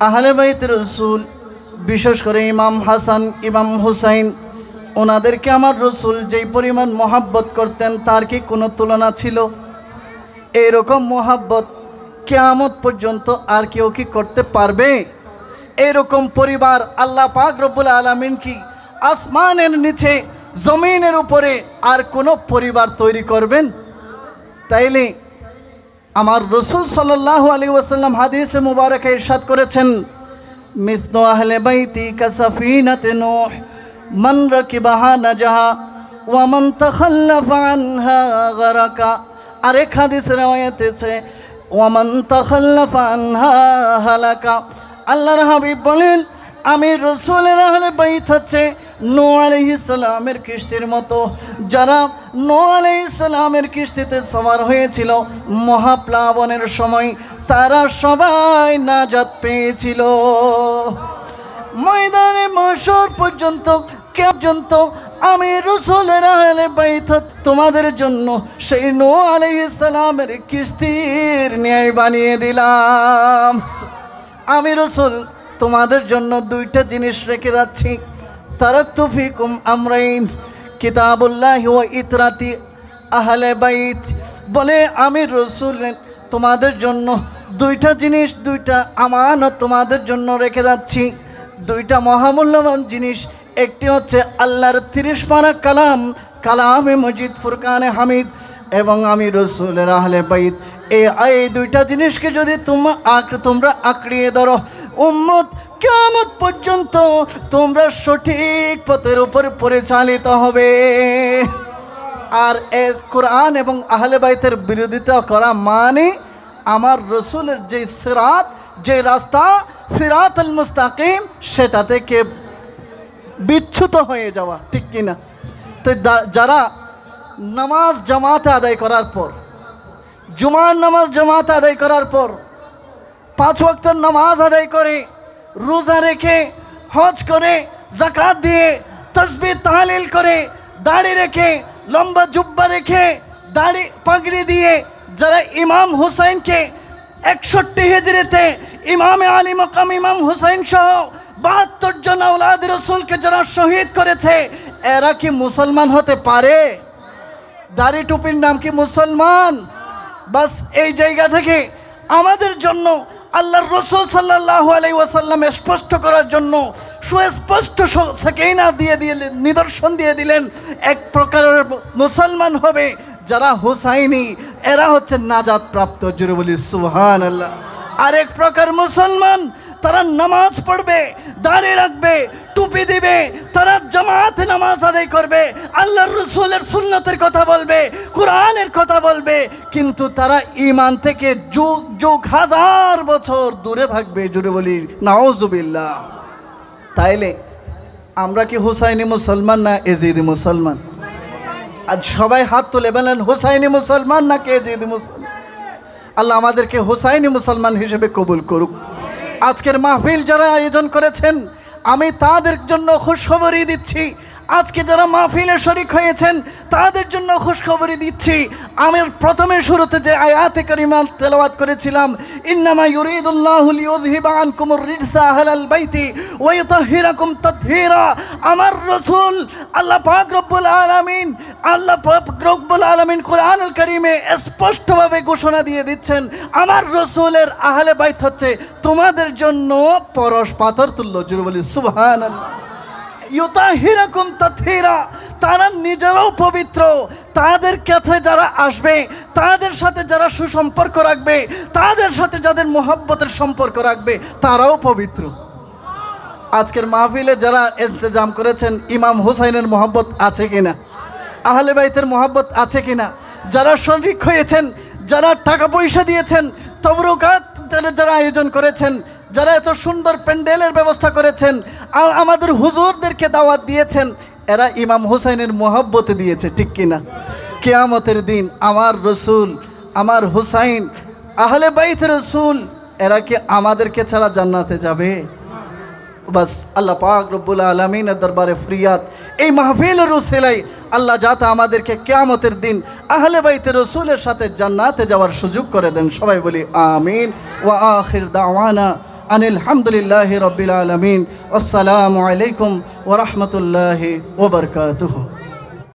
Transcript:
আহলে বাইত রসুল, বিশেষ করে ইমাম হাসান, ইমাম হুসাইন, ওনাদেরকে আমার রসুল যেই পরিমাণ মোহাব্বত করতেন তার কি কোনো তুলনা ছিল? এইরকম মোহাব্বত কিয়ামত পর্যন্ত আর কেউ কি করতে পারবে? এইরকম পরিবার আল্লাহ পাক রব্বুল আলামিন কি আসমানের নিচে জমিনের উপরে আর কোনো পরিবার তৈরি করবেন? তাইলে আমার রসুল সাল্লাল্লাহু আলাইহি ওয়াসাল্লাম হাদিসে মুবারকে ইরশাদ করেছেন, মিসলু আহলে বাইতি কাসাফিনাতে নূহ মান রাকিবাহা নাজাহা ওয়া মান তাখাল্লাফা আনহা গারাকা। আরেক হাদিস riwayat আছে ওয়া মান তাখাল্লাফা আনহা হালাকা। আল্লাহর হাবিব বলেন, আমি রসুলের আহলে বাইত হচ্ছে নূহ আলাইহিস সালামের কিস্তির মতো। যারা নূহ আলাইহিস সালামের কিস্তিতে সওয়ার হয়েছিল মহাপ্লাবনের সময়, তারা সবাই নাজাত পেয়েছিল। ময়দানে মাশর পর্যন্ত আমি রসুলের আহলে বাইত তোমাদের জন্য সেই নূহ আলাইহিস সালামের কিস্তির ন্যায় বানিয়ে দিলাম। আমি রসুল তোমাদের জন্য দুইটা জিনিস রেখে যাচ্ছি। তারাকতু ফিকুম আমরাইন কিতাবুল্লাহি ওয়া ইতরাতি আহলে বাইত। বলে আমি রসুল তোমাদের জন্য দুইটা জিনিস, দুইটা আমানত তোমাদের জন্য রেখে যাচ্ছি। দুইটা মহামূল্যবান জিনিস। একটি হচ্ছে আল্লাহর 30 পারা কালাম, কালামে মজিদ, ফুরকানে হামিদ, এবং আমি রসুলের আহলে বাইত। এই দুইটা জিনিসকে যদি তোমরা আঁকড়িয়ে ধরো, উম্মত কিয়ামত পর্যন্ত তোমরা সঠিক পথের উপর পরিচালিত হবে। আর এই কোরআন এবং আহলে বাইতের বিরোধিতা করা মানে আমার রসুলের যে সিরাত, যে রাস্তা সিরাতুল মুস্তাকিম, সেটা থেকে বিচ্যুত হয়ে যাওয়া, ঠিক কিনা? তো যারা নামাজ জামাতে আদায় করার পর, জুমার নামাজ জামাতে আদায় করার পর 5 ওয়াক্তের নামাজ আদায় করে, রোজা রেখে, হজ করে, যাকাত দিয়ে, তাসবিহ তাহলিল করে, দাড়ি রেখে, লম্বা জুব্বা রেখে, দাড়ি পাগড়ি দিয়ে, যারা ইমাম হুসাইনকে 61 হিজরিতে ইমামে আলী মাকাম ইমাম হুসাইন সহ 72 জন আওলাদ রসুলকে যারা শহীদ করেছে, এরা কি মুসলমান হতে পারে? দাড়ি টুপির নাম কি মুসলমান? বাস এই জায়গা থেকে আমাদের জন্য আল্লাহর রসুল সাল্লাল্লাহু আলাইহি ওয়াসাল্লাম স্পষ্ট করার জন্য সুস্পষ্ট সাকিনা দিয়ে নিদর্শন দিয়ে দিলেন, এক প্রকারের মুসলমান হবে যারা হুসাইনি, এরা হচ্ছে নাজাত প্রাপ্ত। জোরে বলি সুবহানাল্লাহ। আরেক প্রকার মুসলমান, তারা নামাজ পড়বে, দাড়ি রাখবে, টুপি দিবে, তারা জামাতে নামাজ আদায় করবে, আল্লাহর রসুলের সুন্নতের কথা বলবে, কোরআনের কথা বলবে, কিন্তু তারা ঈমান থেকে যুগ যুগ হাজার বছর দূরে থাকবে। জুড়ে বলি নাউজুবিল্লাহ। তাইলে আমরা কি হুসাইনি মুসলমান না এজিদি মুসলমান? আজ সবাই হাত তুলে বলেন, হুসাইনি মুসলমান না এজিদি মুসলমান? আল্লাহ আমাদেরকে হুসাইনি মুসলমান হিসেবে কবুল করুক। আজকের মাহফিল যারা আয়োজন করেছেন, আমি তাদের জন্য খুশখবরি দিচ্ছি। আজকে যারা মাহফিলে শরীক হয়েছেন তাদের জন্য খুশখবরি দিচ্ছি। আমি প্রথমে শুরুতে যে আয়াতে কারিমা তেলাওয়াত করেছিলাম, ইন্নামা ইউরিদুল্লাহু লিইউযহিবা আনকুমুর রিজসা আহলাল বাইতি ওয়া ইউতাহহিরাকুম তাতহীরা। আমার রাসূল আল্লাহ পাক রব্বুল আলামিন কোরআনুল কারীমে স্পষ্টভাবে ঘোষণা দিয়ে দিচ্ছেন, আমার রাসূলের আহলে বাইত হচ্ছে তোমাদের জন্য পরশ পাথর তুল্য। জোরে বলি সুবহানাল্লাহ। ইউতাহিরাকুম তাতহীরা, তারা নিজেরাও পবিত্র, তাদের কাছে যারা আসবে, তাদের সাথে যারা সুসম্পর্ক রাখবে, তাদের সাথে যাদের মোহাব্বতের সম্পর্ক রাখবে, তারাও পবিত্র। আজকের মাহফিলে যারা ইন্তজাম করেছেন, ইমাম হুসাইনের মোহাব্বত আছে কিনা? আহলে বাইতের মোহাব্বত আছে কিনা? যারা শরীক হয়েছেন, যারা টাকা পয়সা দিয়েছেন, তবরুকাত যারা আয়োজন করেছেন, যারা এত সুন্দর প্যান্ডেলের ব্যবস্থা করেছেন, আর আমাদের হুজুরদেরকে দাওয়াত দিয়েছেন, এরা ইমাম হুসাইনের মোহাব্বতে দিয়েছে, ঠিক কিনা? কিয়ামতের দিন আমার রসুল, আমার হুসাইন, আহলে বাইত রসুল, এরা কি আমাদেরকে ছাড়া জান্নাতে যাবে? বাস আল্লাহ পাক রব্বুল আলামিনের দরবারে ফরিয়াদ, এই মাহফিলের উসিলায় আল্লাহ যাতে আমাদেরকে কিয়ামতের দিন আহলে বাইত রসুলের সাথে জান্নাতে যাওয়ার সুযোগ করে দেন। সবাই বলি আমিন। ওয়া আখির দাওয়ানা আনিল হামদুলিল্লাহি রাব্বিল আলামিন। আসসালামু আলাইকুম ওয়া রাহমাতুল্লাহি ওয়া বারাকাতুহু।